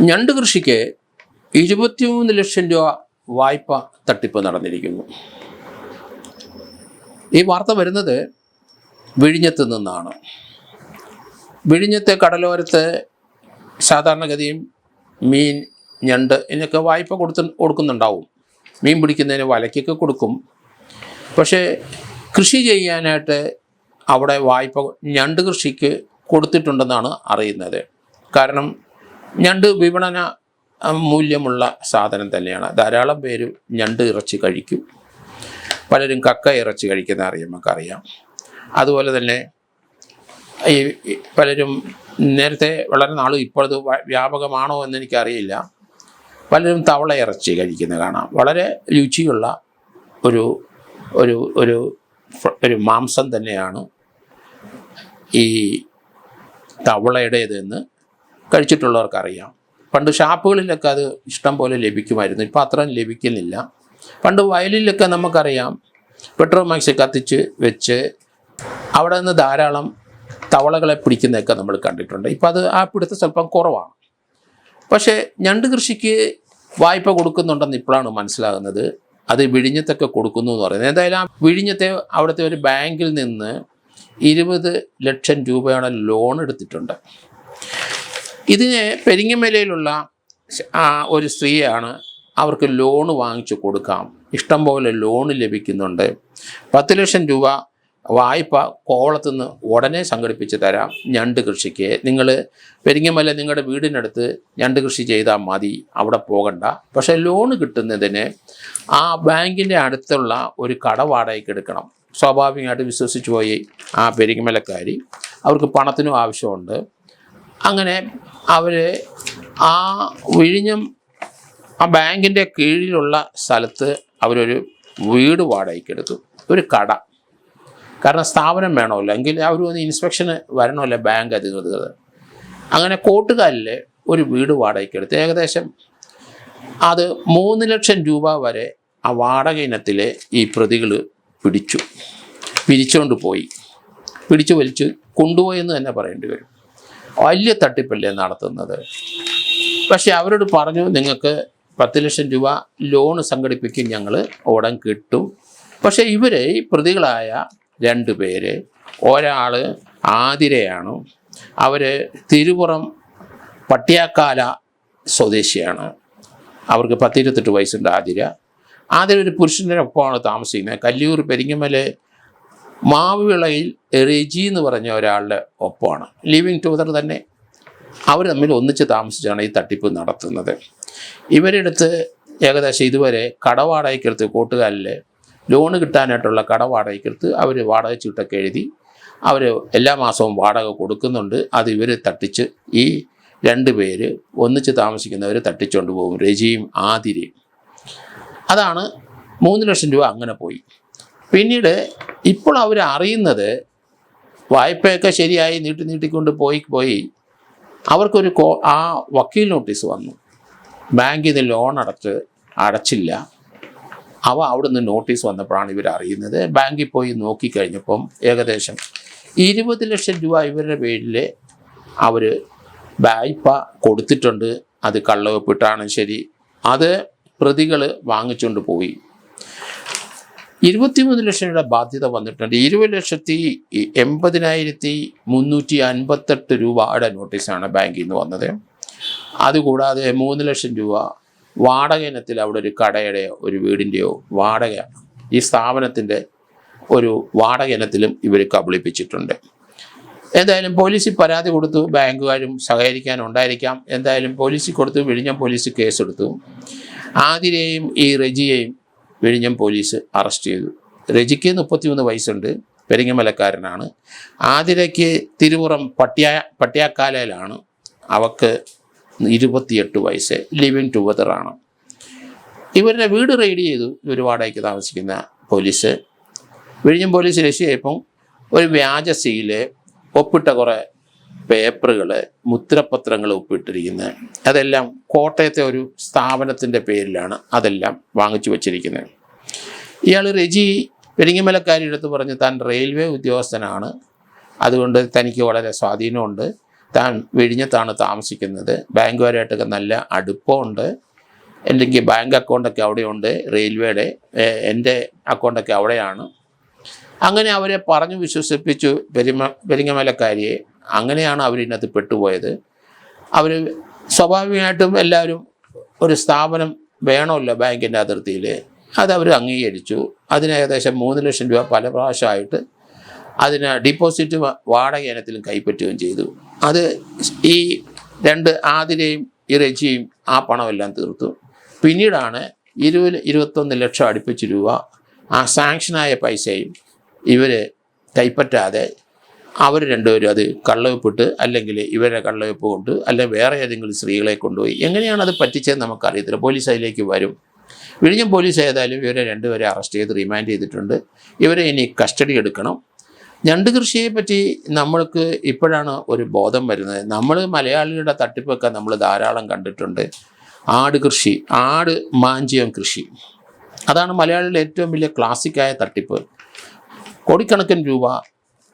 ഞണ്ട് കൃഷിക്ക് 23 ലക്ഷം രൂപ വായ്പ തട്ടിപ്പ് നടന്നിരിക്കുന്നു. ഈ വാർത്ത വരുന്നത് വിഴിഞ്ഞത്ത് നിന്നാണ്. വിഴിഞ്ഞത്തെ കടലോരത്ത് സാധാരണഗതിയും മീൻ, ഞണ്ട് ഇതിനൊക്കെ വായ്പ കൊടുക്കുന്നുണ്ടാവും. മീൻ പിടിക്കുന്നതിന് വലയ്ക്കൊക്കെ കൊടുക്കും. പക്ഷേ കൃഷി ചെയ്യാനായിട്ട് അവിടെ വായ്പ ഞണ്ട് കൃഷിക്ക് കൊടുത്തിട്ടുണ്ടെന്നാണ് അറിയുന്നത്. കാരണം ഞണ്ട് വിപണന മൂല്യമുള്ള സാധനം തന്നെയാണ്. ധാരാളം പേര് ഞണ്ട് ഇറച്ചി കഴിക്കും. പലരും കക്ക ഇറച്ചി കഴിക്കുന്ന നമുക്കറിയാം. അതുപോലെ തന്നെ ഈ പലരും നേരത്തെ വളരെ നാളും ഇപ്പോഴത് വ്യാപകമാണോ എന്നെനിക്കറിയില്ല, പലരും തവള ഇറച്ചി കഴിക്കുന്ന കാണാം. വളരെ രുചിയുള്ള ഒരു ഒരു ഒരു ഒരു മാംസം തന്നെയാണ് ഈ തവളയുടേതെന്ന് കഴിച്ചിട്ടുള്ളവർക്കറിയാം. പണ്ട് ഷാപ്പുകളിലൊക്കെ അത് ഇഷ്ടം പോലെ ലഭിക്കുമായിരുന്നു. ഇപ്പോൾ അത്രയും ലഭിക്കുന്നില്ല. പണ്ട് വയലിലൊക്കെ നമുക്കറിയാം, പെട്രോമാക്സ് കത്തിച്ച് വെച്ച് അവിടെ നിന്ന് ധാരാളം തവളകളെ പിടിക്കുന്നതൊക്കെ നമ്മൾ കണ്ടിട്ടുണ്ട്. ഇപ്പോൾ അത് ആ പിടുത്തം സ്വല്പം കുറവാണ്. പക്ഷേ ഞണ്ട് കൃഷിക്ക് വായ്പ കൊടുക്കുന്നുണ്ടെന്ന് ഇപ്പോഴാണ് മനസ്സിലാകുന്നത്. അത് വിഴിഞ്ഞത്തൊക്കെ കൊടുക്കുന്നു എന്ന് പറയുന്നത്. എന്തായാലും ആ വിഴിഞ്ഞത്തെ അവിടുത്തെ ഒരു ബാങ്കിൽ നിന്ന് 20 ലക്ഷം രൂപയുടെ ലോൺ എടുത്തിട്ടുണ്ട്. ഇതിന് പെരിങ്ങമലയിലുള്ള ഒരു സ്ത്രീയാണ് അവർക്ക് ലോണ് വാങ്ങിച്ചു കൊടുക്കാം. ഇഷ്ടം പോലെ ലോണ് ലഭിക്കുന്നുണ്ട്. 10 ലക്ഷം രൂപ വായ്പ കോവളത്തുനിന്ന് ഉടനെ സംഘടിപ്പിച്ച് തരാം ഞണ്ട് കൃഷിക്ക്. നിങ്ങൾ പെരിങ്ങമല നിങ്ങളുടെ വീടിനടുത്ത് ഞണ്ട് കൃഷി ചെയ്താൽ മതി, അവിടെ പോകണ്ട. പക്ഷേ ലോണ് കിട്ടുന്നതിന് ആ ബാങ്കിൻ്റെ അടുത്തുള്ള ഒരു കട വാടകയ്ക്ക് എടുക്കണം. സ്വാഭാവികമായിട്ട് വിശ്വസിച്ച് പോയി ആ പെരിങ്ങമലക്കാരി, അവർക്ക് പണത്തിനും ആവശ്യമുണ്ട്. അങ്ങനെ അവർ ആ വിഴിഞ്ഞം ആ ബാങ്കിൻ്റെ കീഴിലുള്ള സ്ഥലത്ത് അവരൊരു വീട് വാടകയ്ക്ക് എടുത്തു, ഒരു കട. കാരണം സ്ഥാപനം വേണമല്ലോ, എങ്കിൽ അവർ വന്ന് ഇൻസ്പെക്ഷന് വരണമല്ലോ ബാങ്ക് അധികൃതർ. അങ്ങനെ കോട്ടുകാലിൽ ഒരു വീട് വാടകയ്ക്ക് എടുത്ത് ഏകദേശം അത് 3 ലക്ഷം രൂപ വരെ ആ വാടക ഇനത്തിൽ ഈ പ്രതികൾ പിരിച്ചുകൊണ്ട് പോയി. പിടിച്ചു വലിച്ച് കൊണ്ടുപോയെന്ന് തന്നെ പറയേണ്ടി വരും. വലിയ തട്ടിപ്പല്ലേ നടത്തുന്നത്. പക്ഷെ അവരോട് പറഞ്ഞു, നിങ്ങൾക്ക് 10 ലക്ഷം രൂപ ലോണ് സംഘടിപ്പിക്കും, ഞങ്ങൾ ഉടൻ കിട്ടും. പക്ഷേ ഇവർ ഈ പ്രതികളായ 2 പേര്, ഒരാൾ ആതിരയാണ്, അവർ തിരുപുറം പട്ടിയാക്കാല സ്വദേശിയാണ്. അവർക്ക് 10-28 വയസ്സുണ്ട്. ആതിര ഒരു പുരുഷൻ്റെ ഒപ്പമാണ് താമസിക്കുന്നത്. കല്ലൂർ പെരിങ്ങമല മാവുവിളയിൽ റെജി എന്ന് പറഞ്ഞ ഒരാളുടെ ഒപ്പമാണ്, ലിവിങ് ടുഗദർ തന്നെ. അവർ തമ്മിൽ ഒന്നിച്ച് താമസിച്ചാണ് ഈ തട്ടിപ്പ് നടത്തുന്നത്. ഇവരെടുത്ത് ഏകദേശം ഇതുവരെ കടവാടകയ്ക്കെടുത്ത് കോട്ടുകാലിൽ ലോണ് കിട്ടാനായിട്ടുള്ള കടവാടകയ്ക്കെടുത്ത് അവർ വാടക ചീട്ടൊക്കെ എഴുതി അവർ എല്ലാ മാസവും വാടക കൊടുക്കുന്നുണ്ട്. അത് ഇവർ തട്ടിച്ച് ഈ 2 പേര് ഒന്നിച്ച് താമസിക്കുന്നവർ തട്ടിച്ചുകൊണ്ട് പോകും, രജിയും ആതിരയും. അതാണ് 3 ലക്ഷം രൂപ അങ്ങനെ പോയി. പിന്നീട് ഇപ്പോൾ അവർ അറിയുന്നത് വായ്പയൊക്കെ ശരിയായി നീട്ടിക്കൊണ്ട് പോയി അവർക്കൊരു ആ വക്കീൽ നോട്ടീസ് വന്നു. ബാങ്കിൽ നിന്ന് ലോൺ അടച്ചില്ല. അവിടുന്ന് നോട്ടീസ് വന്നപ്പോഴാണ് ഇവർ അറിയുന്നത്. ബാങ്കിൽ പോയി നോക്കിക്കഴിഞ്ഞപ്പം ഏകദേശം 20 ലക്ഷം രൂപ ഇവരുടെ പേരിൽ അവർ വായ്പ കൊടുത്തിട്ടുണ്ട്. അത് കള്ളവെപ്പിട്ടാണ് ശരി, അത് പ്രതികൾ വാങ്ങിച്ചുകൊണ്ട് പോയി. 23 ലക്ഷം രൂപയുടെ ബാധ്യത വന്നിട്ടുണ്ട്. 20,80,358 രൂപയുടെ നോട്ടീസാണ് ബാങ്കിൽ നിന്ന് വന്നത്. അതുകൂടാതെ 3 ലക്ഷം രൂപ വാടക ഇനത്തിൽ അവിടെ ഒരു കടയുടെയോ ഒരു വീടിൻ്റെയോ വാടക, ഈ സ്ഥാപനത്തിൻ്റെ ഒരു വാടക ഇനത്തിലും ഇവർ കബളിപ്പിച്ചിട്ടുണ്ട്. എന്തായാലും പോലീസിൽ പരാതി കൊടുത്തു. ബാങ്കുകാരും സഹകരിക്കാനുണ്ടായിരിക്കാം. എന്തായാലും പോലീസിൽ കൊടുത്തു. വിഴിഞ്ഞം പോലീസ് കേസെടുത്തു. ആതിരയെയും ഈ റെജിയെയും വിഴിഞ്ഞം പോലീസ് അറസ്റ്റ് ചെയ്തു. റെജിക്ക് 33 വയസ്സുണ്ട്, പെരിങ്ങമലക്കാരനാണ്. ആതിരയ്ക്ക് തിരുപുറം പട്ടിയാക്കാലയിലാണ്, അവക്ക് 28 വയസ്സ്, ലിവിങ് ടുഗദറാണ്. ഇവരുടെ വീട് റെയ്ഡ് ചെയ്തു. ഇവർ വാടകയ്ക്ക് താമസിക്കുന്ന പോലീസ്. വിഴിഞ്ഞം പോലീസ് രക്ഷയായപ്പം ഒരു വ്യാജ സീല്, ഒപ്പിട്ട കുറേ പേപ്പറുകൾ, മുദ്രപത്രങ്ങൾ ഒപ്പിട്ടിരിക്കുന്നത്, അതെല്ലാം കോട്ടയത്തെ ഒരു സ്ഥാപനത്തിൻ്റെ പേരിലാണ് അതെല്ലാം വാങ്ങിച്ചു വച്ചിരിക്കുന്നത്. ഇയാൾ റെജി പെരിങ്ങമലക്കാരി എടുത്ത് പറഞ്ഞ് താൻ റെയിൽവേ ഉദ്യോഗസ്ഥനാണ്, അതുകൊണ്ട് തനിക്ക് വളരെ സ്വാധീനമുണ്ട്, താൻ വിഴിഞ്ഞത്താണ് താമസിക്കുന്നത്, ബാങ്കുകാരായിട്ടൊക്കെ നല്ല അടുപ്പമുണ്ട്, അല്ലെങ്കിൽ ബാങ്ക് അക്കൗണ്ടൊക്കെ അവിടെയുണ്ട്, റെയിൽവേയുടെ എൻ്റെ അക്കൗണ്ടൊക്കെ അവിടെയാണ്. അങ്ങനെ അവരെ പറഞ്ഞു വിശ്വസിപ്പിച്ചു പെരിങ്ങമലക്കാരിയെ. അങ്ങനെയാണ് അവരിതിനകത്ത് പെട്ടുപോയത്. അവർ സ്വാഭാവികമായിട്ടും എല്ലാവരും ഒരു സ്ഥാപനം വേണമല്ലോ ബാങ്കിൻ്റെ അതിർത്തിയിൽ, അതവർ അംഗീകരിച്ചു. അതിന് ഏകദേശം 3 ലക്ഷം രൂപ പല പ്രാവശ്യമായിട്ട് അതിന് ഡിപ്പോസിറ്റ് വാടക ഇനത്തിലും കൈപ്പറ്റുകയും ചെയ്തു. അത് ഈ 2 ആതിരയും ഈ റെജിയും ആ പണമെല്ലാം തീർത്തു. പിന്നീടാണ് 21 ലക്ഷം അടുപ്പിച്ച് രൂപ ആ സാങ്ഷനായ പൈസയും ഇവർ കൈപ്പറ്റാതെ അവർ രണ്ടുപേരും അത് കള്ളവെപ്പിട്ട്, അല്ലെങ്കിൽ ഇവരുടെ കള്ളവെപ്പ് കൊണ്ട്, അല്ലെങ്കിൽ വേറെ ഏതെങ്കിലും സ്ത്രീകളെ കൊണ്ടുപോയി. എങ്ങനെയാണ് അത് പറ്റിച്ചതെന്ന് നമുക്കറിയത്തില്ല. പോലീസ് അതിലേക്ക് വരും. വിഴിഞ്ഞം പോലീസ് ഏതായാലും ഇവരെ രണ്ടുപേരെ അറസ്റ്റ് ചെയ്ത് റിമാൻഡ് ചെയ്തിട്ടുണ്ട്. ഇവരെ ഇനി കസ്റ്റഡി എടുക്കണം. ഞണ്ട് കൃഷിയെ പറ്റി നമ്മൾക്ക് ഇപ്പോഴാണ് ഒരു ബോധം വരുന്നത്. നമ്മൾ മലയാളികളുടെ തട്ടിപ്പൊക്കെ നമ്മൾ ധാരാളം കണ്ടിട്ടുണ്ട്. ആട് കൃഷി, ആട് മാഞ്ചിയം കൃഷി, അതാണ് മലയാളികളുടെ ഏറ്റവും വലിയ ക്ലാസിക്കായ തട്ടിപ്പ്. കോടിക്കണക്കിന് രൂപ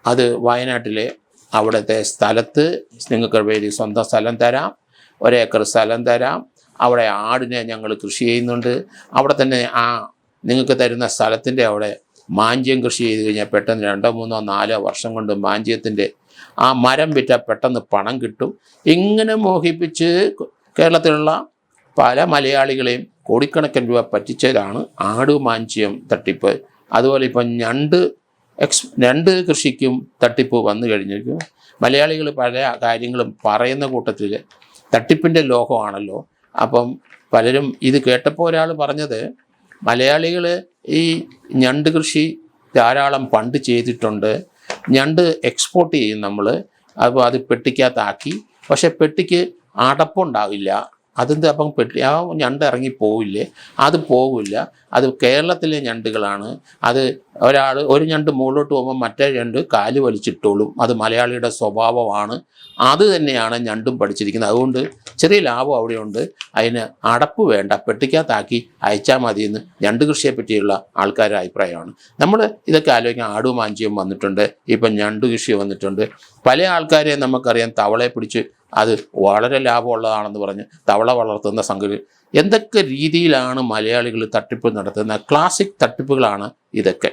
അത് വയനാട്ടിലെ അവിടുത്തെ സ്ഥലത്ത് നിങ്ങൾക്ക് വേണ്ടി സ്വന്തം സ്ഥലം തരാം, 1 ഏക്കർ സ്ഥലം തരാം, അവിടെ ആടിനെ ഞങ്ങൾ കൃഷി ചെയ്യുന്നുണ്ട്, അവിടെ തന്നെ ആ നിങ്ങൾക്ക് തരുന്ന സ്ഥലത്തിൻ്റെ അവിടെ മാഞ്ചിയം കൃഷി ചെയ്ത് കഴിഞ്ഞാൽ പെട്ടെന്ന് 2, 3, 4 വർഷം കൊണ്ട് മാഞ്ചിയത്തിൻ്റെ ആ മരം വിറ്റാൽ പെട്ടെന്ന് പണം കിട്ടും. ഇങ്ങനെ മോഹിപ്പിച്ച് കേരളത്തിലുള്ള പല മലയാളികളെയും കോടിക്കണക്കിന് രൂപ പറ്റിച്ചതാണ് ആട് മാഞ്ചിയം തട്ടിപ്പ്. അതുപോലെ ഇപ്പം ഞണ്ട് കൃഷിക്കും തട്ടിപ്പ് വന്നു കഴിഞ്ഞിരിക്കും. മലയാളികൾ പല കാര്യങ്ങളും പറയുന്ന കൂട്ടത്തിൽ തട്ടിപ്പിൻ്റെ ലോകമാണല്ലോ. അപ്പം പലരും ഇത് കേട്ടപ്പോൾ ഒരാൾ പറഞ്ഞത്, മലയാളികൾ ഈ ഞണ്ട് കൃഷി ധാരാളം പണ്ട് ചെയ്തിട്ടുണ്ട്, ഞണ്ട് എക്സ്പോർട്ട് ചെയ്യും നമ്മൾ, അപ്പോൾ അത് പെട്ടിക്കകത്താക്കി, പക്ഷെ പെട്ടിക്ക് അടപ്പുണ്ടാവില്ല. അതെന്ത്, അപ്പം ആ ഞണ്ട് ഇറങ്ങി പോവില്ലേ? അത് പോവില്ല. അത് കേരളത്തിലെ ഞണ്ടുകളാണ്. അത് ഒരു ഞണ്ട് മുകളിലോട്ട് പോകുമ്പോൾ മറ്റേ ഞണ്ട് കാല് വലിച്ചിട്ടോളും. അത് മലയാളിയുടെ സ്വഭാവമാണ്. അത് തന്നെയാണ് ഞണ്ടും പഠിച്ചിരിക്കുന്നത്. അതുകൊണ്ട് ചെറിയ ലാഭം അവിടെയുണ്ട്. അതിന് അടപ്പ് വേണ്ട, പെട്ടിക്കകത്താക്കി അയച്ചാൽ മതിയെന്ന് ഞണ്ട് കൃഷിയെ പറ്റിയുള്ള ആൾക്കാരുടെ അഭിപ്രായമാണ്. നമ്മൾ ഇതൊക്കെ ആലോചിക്കാൻ ആടും മാഞ്ചിയും വന്നിട്ടുണ്ട്, ഇപ്പം ഞണ്ട് കൃഷി വന്നിട്ടുണ്ട്. പല ആൾക്കാരെ നമുക്കറിയാം തവളയെ പിടിച്ച് അത് വളരെ ലാഭമുള്ളതാണെന്ന് പറഞ്ഞ് തവള വളർത്തുന്ന സംഗതി. എന്തൊക്കെ രീതിയിലാണ് മലയാളികൾ തട്ടിപ്പ് നടത്തുന്ന ക്ലാസിക് തട്ടിപ്പുകളാണ് ഇതൊക്കെ.